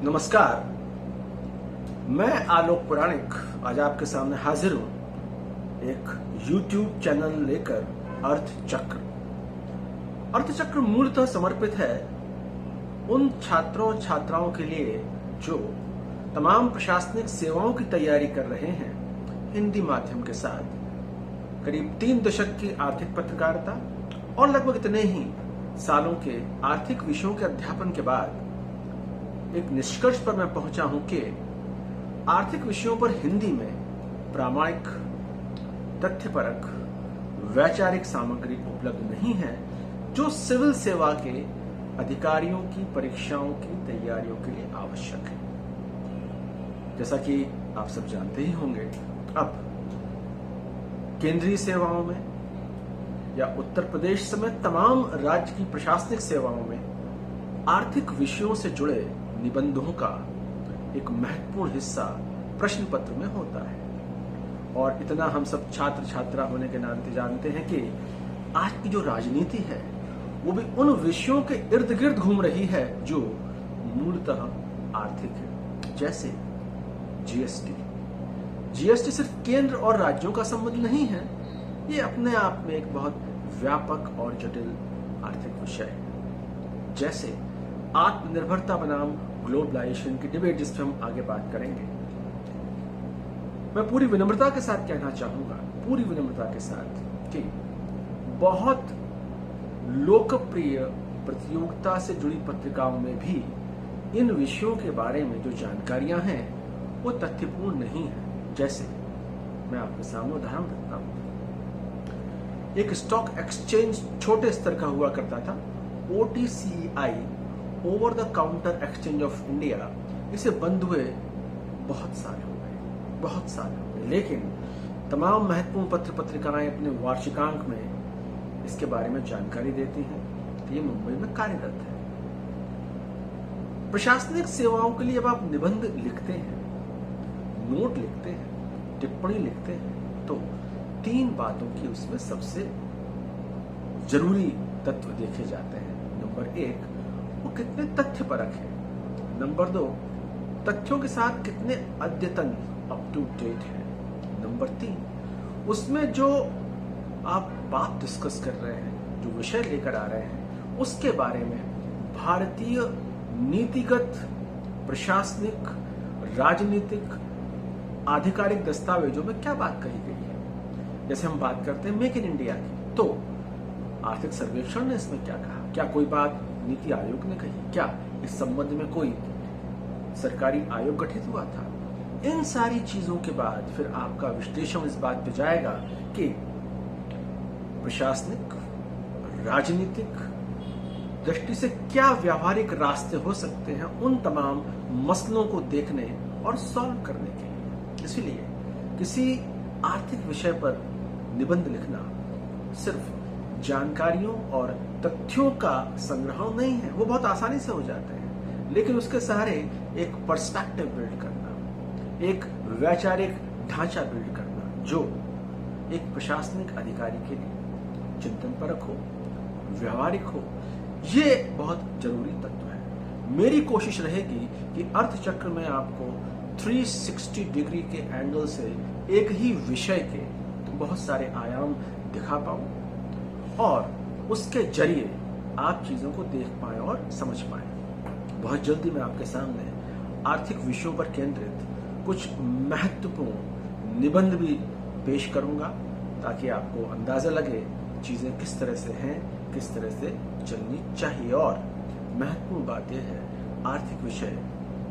नमस्कार। मैं आलोक पुराणिक आज आपके सामने हाजिर हूं एक YouTube चैनल लेकर अर्थचक्र। अर्थचक्र मूलतः समर्पित है उन छात्रों छात्राओं के लिए जो तमाम प्रशासनिक सेवाओं की तैयारी कर रहे हैं हिंदी माध्यम के साथ। करीब 3 दशक की आर्थिक पत्रकारिता और लगभग इतने ही सालों के आर्थिक विषयों के अध्यापन के बाद एक निष्कर्ष पर मैं पहुंचा हूं कि आर्थिक विषयों पर हिंदी में प्रामाणिक, तथ्यपरक, वैचारिक सामग्री उपलब्ध नहीं है जो सिविल सेवा के अधिकारियों की परीक्षाओं की तैयारियों के लिए आवश्यक है। जैसा कि आप सब जानते ही होंगे, अब केंद्रीय सेवाओं में या उत्तर प्रदेश समेत तमाम राज्य की प्रशासनिक सेवाओं में आर्थिक विषयों से जुड़े निबंधों का एक महत्वपूर्ण हिस्सा प्रश्न पत्र में होता है। और इतना हम सब छात्र छात्रा होने के नाते जानते हैं कि आज की जो राजनीति है वो भी उन विषयों के इर्द गिर्द घूम रही है जो मूलतः आर्थिक है। जैसे जीएसटी सिर्फ केंद्र और राज्यों का संबंध नहीं है, ये अपने आप में एक बहुत व्यापक और जटिल आर्थिक विषय है। जैसे आत्मनिर्भरता बनाम ग्लोबलाइजेशन की डिबेट, जिस पर हम आगे बात करेंगे। मैं पूरी विनम्रता के साथ कहना चाहूंगा, पूरी विनम्रता के साथ, कि बहुत लोकप्रिय प्रतियोगिता से जुड़ी पत्रिकाओं में भी इन विषयों के बारे में जो जानकारियां हैं वो तथ्यपूर्ण नहीं है। जैसे मैं आपके सामने उदाहरण देता हूं। एक स्टॉक एक्सचेंज छोटे स्तर का हुआ करता था, OTCI, over the counter exchange of India. इसे बंद हुए बहुत साल हो गए, लेकिन तमाम महत्वपूर्ण पत्र पत्रिकाएं अपने वार्षिकांक में इसके बारे में जानकारी देती हैं कि ये मुंबई में कार्यरत है। प्रशासनिक सेवाओं के लिए अब आप निबंध लिखते हैं, नोट लिखते हैं, टिप्पणी लिखते हैं, तो 3 बातों की उसमें सबसे जरूरी तत्व देखे जाते हैं। नंबर 1, वो कितने तथ्यपरक है। नंबर 2, तथ्यों के साथ कितने अद्यतन, अप टू डेट है। नंबर 3, उसमें जो आप बात डिस्कस कर रहे हैं, जो विषय लेकर आ रहे हैं, उसके बारे में भारतीय नीतिगत, प्रशासनिक, राजनीतिक, आधिकारिक दस्तावेजों में क्या बात कही गई है। जैसे हम बात करते हैं मेक इन इंडिया की, तो आर्थिक सर्वेक्षण ने इसमें क्या कहा, क्या कोई बात नीति आयोग ने कही, क्या इस संबंध में कोई सरकारी आयोग गठित हुआ था। इन सारी चीजों के बाद फिर आपका विश्लेषण इस बात पे जाएगा कि प्रशासनिक, राजनीतिक दृष्टि से क्या व्यावहारिक रास्ते हो सकते हैं उन तमाम मसलों को देखने और सॉल्व करने के लिए। इसलिए किसी आर्थिक विषय पर निबंध लिखना सिर्फ जानकारियों और तथ्यों का संग्रह नहीं है। वो बहुत आसानी से हो जाते हैं, लेकिन उसके सहारे एक पर्सपेक्टिव बिल्ड करना, एक वैचारिक ढांचा बिल्ड करना जो एक प्रशासनिक अधिकारी के लिए चिंतनपरक हो, व्यवहारिक हो, ये बहुत जरूरी तत्व है। मेरी कोशिश रहेगी कि अर्थचक्र में आपको 360 डिग्री के एंगल से एक ही विषय के बहुत सारे आयाम दिखा पाऊं और उसके जरिए आप चीजों को देख पाएं और समझ पाएं। बहुत जल्दी मैं आपके सामने आर्थिक विषयों पर केंद्रित कुछ महत्वपूर्ण निबंध भी पेश करूंगा ताकि आपको अंदाजा लगे चीजें किस तरह से हैं, किस तरह से चलनी चाहिए। और महत्वपूर्ण बात यह है, आर्थिक विषय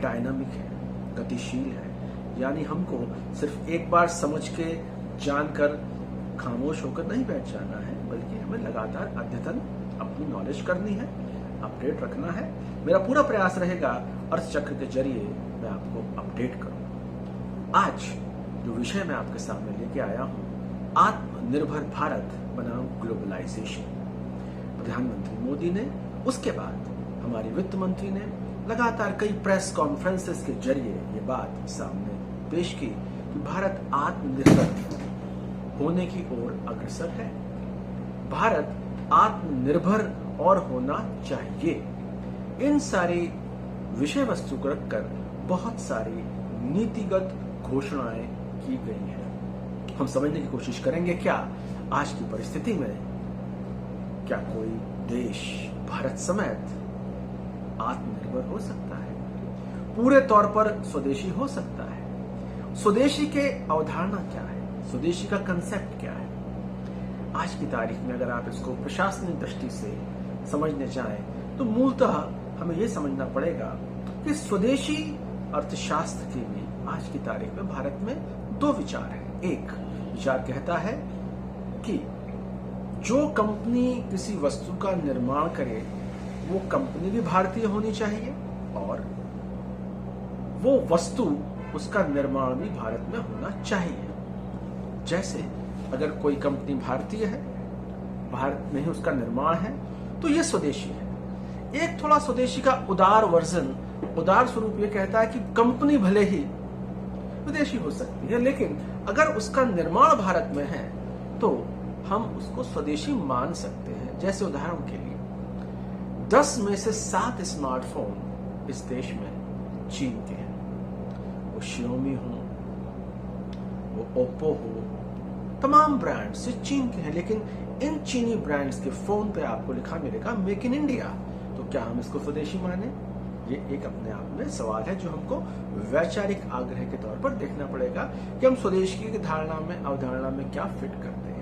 डायनामिक है, गतिशील है, यानी हमको सिर्फ एक बार समझ के, जानकर खामोश होकर नहीं बैठ जाना है, बल्कि हमें लगातार अद्यतन अपनी नॉलेज करनी है, अपडेट रखना है। मेरा पूरा प्रयास रहेगा अर्थचक्र के जरिए मैं आपको अपडेट करूं। आज जो विषय मैं आपके सामने लेके आया हूं, आत्मनिर्भर भारत बनाम ग्लोबलाइजेशन। प्रधानमंत्री मोदी ने, उसके बाद हमारी वित्त मंत्री ने लगातार कई प्रेस कॉन्फ्रेंसेस के जरिए ये बात सामने पेश की कि भारत आत्मनिर्भर होने की ओर अग्रसर है। भारत आत्मनिर्भर और होना चाहिए। इन सारी विषय वस्तु को रखकर बहुत सारी नीतिगत घोषणाएं की गई हैं। हम समझने की कोशिश करेंगे क्या आज की परिस्थिति में क्या कोई देश भारत समेत आत्मनिर्भर हो सकता है, पूरे तौर पर स्वदेशी हो सकता है। स्वदेशी के अवधारणा क्या है, स्वदेशी का कंसेप्ट क्या है। आज की तारीख में अगर आप इसको प्रशासनिक दृष्टि से समझने जाएं तो मूलतः हमें यह समझना पड़ेगा कि स्वदेशी अर्थशास्त्र के भी आज की तारीख में भारत में दो विचार हैं। एक विचार कहता है कि जो कंपनी किसी वस्तु का निर्माण करे वो कंपनी भी भारतीय होनी चाहिए और वो वस्तु उसका निर्माण भी भारत में होना चाहिए। जैसे अगर कोई कंपनी भारतीय है, भारत में ही उसका निर्माण है, तो ये स्वदेशी है। एक थोड़ा स्वदेशी का उदार वर्जन, उदार स्वरूप ये कहता है कि कंपनी भले ही विदेशी हो सकती है, लेकिन अगर उसका निर्माण भारत में है तो हम उसको स्वदेशी मान सकते हैं। जैसे उदाहरण के लिए 10 में से 7 स्मार्टफोन इस देश में चीन के हैं। वो शियोमी हो, वो ओप्पो हो, तमाम ब्रांड्स से चीन के हैं, लेकिन इन चीनी ब्रांड्स के फोन पे आपको लिखा मिलेगा मेक इन इंडिया। तो क्या हम इसको स्वदेशी माने? ये एक अपने आप में सवाल है जो हमको वैचारिक आग्रह के तौर पर देखना पड़ेगा कि हम स्वदेशी की धारणा में, अवधारणा में क्या फिट करते हैं।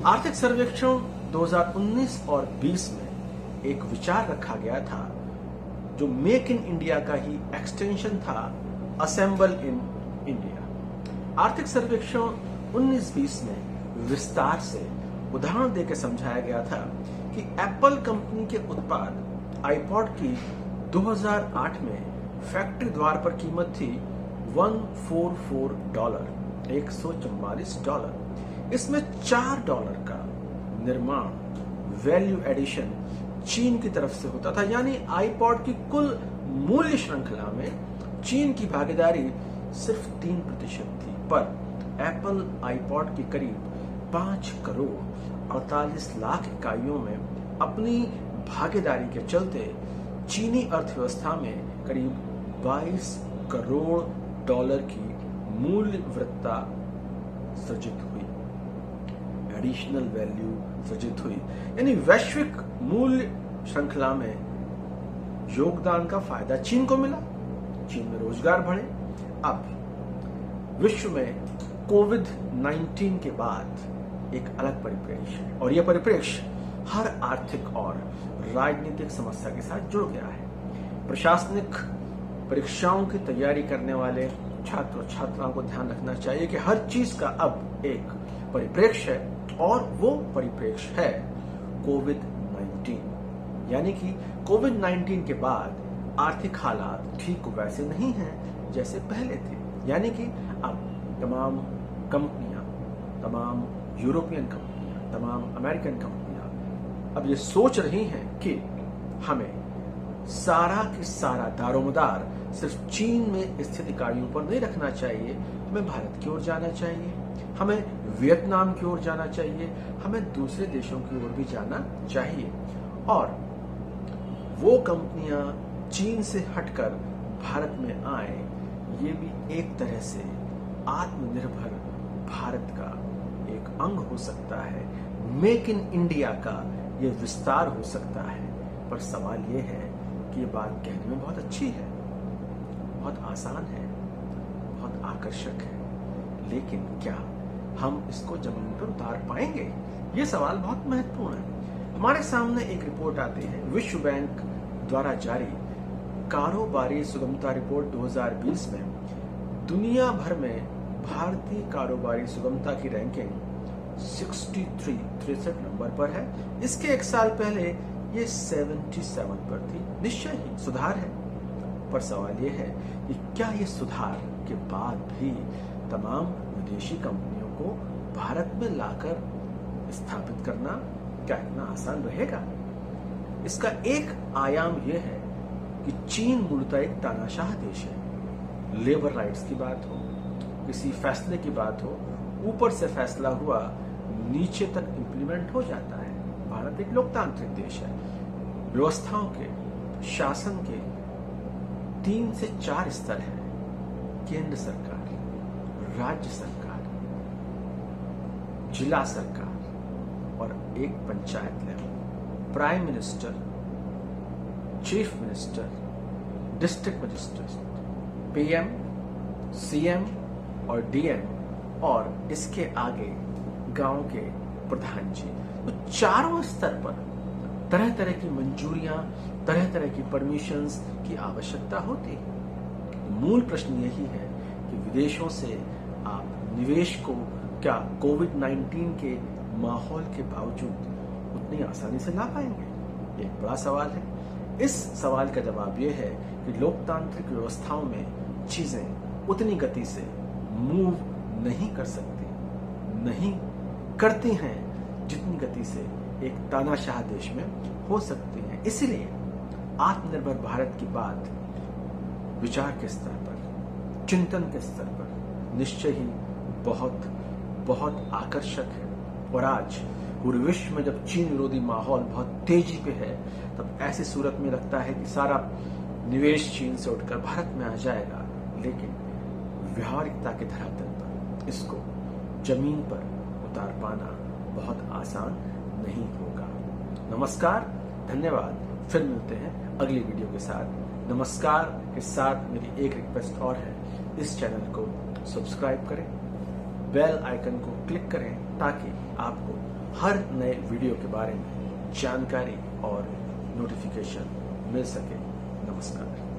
आर्थिक सर्वेक्षण 2019 और 20 में एक विचार रखा गया था जो मेक इन इंडिया का ही एक्सटेंशन था, असेंबल इन इंडिया। आर्थिक सर्वेक्षण 19-20 में विस्तार से उदाहरण देकर समझाया गया था कि एप्पल कंपनी के उत्पाद आईपॉड की 2008 में फैक्ट्री द्वार पर कीमत थी $144, $144। इसमें $4 का निर्माण, वैल्यू एडिशन चीन की तरफ से होता था, यानी आईपॉड की कुल मूल्य श्रृंखला में चीन की भागीदारी सिर्फ 3% थी। पर एप्पल आईपॉड की करीब 5 करोड़ 48 लाख इकाइयों में अपनी भागीदारी के चलते चीनी अर्थव्यवस्था में करीब 22 करोड़ डॉलर की मूल्य वृद्धि सृजित हुई, एडिशनल वैल्यू सृजित हुई। यानी वैश्विक मूल्य श्रृंखला में योगदान का फायदा चीन को मिला, चीन में रोजगार बढ़े। अब विश्व में कोविड-19 के बाद एक अलग परिप्रेक्ष्य है और यह परिप्रेक्ष्य हर आर्थिक और राजनीतिक समस्या के साथ जुड़ गया है। प्रशासनिक परीक्षाओं की तैयारी करने वाले छात्र और छात्राओं को ध्यान रखना चाहिए कि हर चीज का अब एक परिप्रेक्ष्य है और वो परिप्रेक्ष्य है कोविड-19। यानी कि कोविड-19 के बाद आर्थिक हालात ठीक वैसे नहीं हैं जैसे पहले थे। यानी कि अब तमाम कंपनियां, तमाम यूरोपियन कंपनियां, तमाम अमेरिकन कंपनियां अब ये सोच रही हैं कि हमें सारा की सारा दारोमदार सिर्फ चीन में स्थित इकाइयों पर नहीं रखना चाहिए, हमें भारत की ओर जाना चाहिए, हमें वियतनाम की ओर जाना चाहिए, हमें दूसरे देशों की ओर भी जाना चाहिए। और वो कंपनियां चीन से हटकर भारत में आए, ये भी एक तरह से आत्मनिर्भर भारत का एक अंग हो सकता है, मेक इन इंडिया का ये विस्तार हो सकता है। पर सवाल ये है कि ये बात कहने में बहुत अच्छी है, बहुत आसान है, बहुत आकर्षक है, लेकिन क्या हम इसको जमीन पर उतार पाएंगे? ये सवाल बहुत महत्वपूर्ण है। हमारे सामने एक रिपोर्ट आती है, विश्व बैंक द्वारा जारी कारोबारी सुगमता रिपोर्ट 2020 में दुनिया भर में भारतीय कारोबारी सुगमता की रैंकिंग 63 नंबर पर है। इसके एक साल पहले ये 77 पर थी। निश्चय ही सुधार है, पर सवाल ये है कि क्या ये सुधार के बाद भी तमाम विदेशी कंपनियों को भारत में लाकर स्थापित करना क्या इतना आसान रहेगा? इसका एक आयाम यह है कि चीन मूलतः एक तानाशाह देश है। लेबर राइट्स की बात हो, किसी फैसले की बात हो, ऊपर से फैसला हुआ नीचे तक इंप्लीमेंट हो जाता है। भारत एक लोकतांत्रिक देश है, व्यवस्थाओं के शासन के 3 से 4 स्तर हैं। केंद्र सरकार, राज्य सरकार, जिला सरकार और एक panchayat level. Prime minister, chief minister, district magistrate, PM, CM और डीएम और इसके आगे गांव के प्रधान जी। तो चारों स्तर पर तरह तरह की मंजूरियां, तरह तरह की परमिशंस की आवश्यकता होती है। मूल प्रश्न यही है कि विदेशों से आप निवेश को क्या कोविड-19 के माहौल के बावजूद उतनी आसानी से ला पाएंगे? एक बड़ा सवाल है। इस सवाल का जवाब यह है कि लोकतांत्रिक व्यवस्थाओं में चीजें उतनी गति से मूव नहीं कर सकती, नहीं करती हैं जितनी गति से एक तानाशाह देश में हो सकती है। इसलिए आत्मनिर्भर भारत की बात विचार के स्तर पर, चिंतन के स्तर पर निश्चय ही बहुत बहुत आकर्षक है। और आज पूरे विश्व में जब चीन विरोधी माहौल बहुत तेजी पे है, तब ऐसी सूरत में लगता है कि सारा निवेश चीन से उठकर भारत में आ जाएगा। लेकिन व्यावहारिकता के धरातल पर इसको जमीन पर उतार पाना बहुत आसान नहीं होगा। नमस्कार, धन्यवाद। फिर मिलते हैं अगली वीडियो के साथ। नमस्कार के साथ मेरी एक रिक्वेस्ट और है, इस चैनल को सब्सक्राइब करें, बेल आइकन को क्लिक करें ताकि आपको हर नए वीडियो के बारे में जानकारी और नोटिफिकेशन मिल सके। नमस्कार।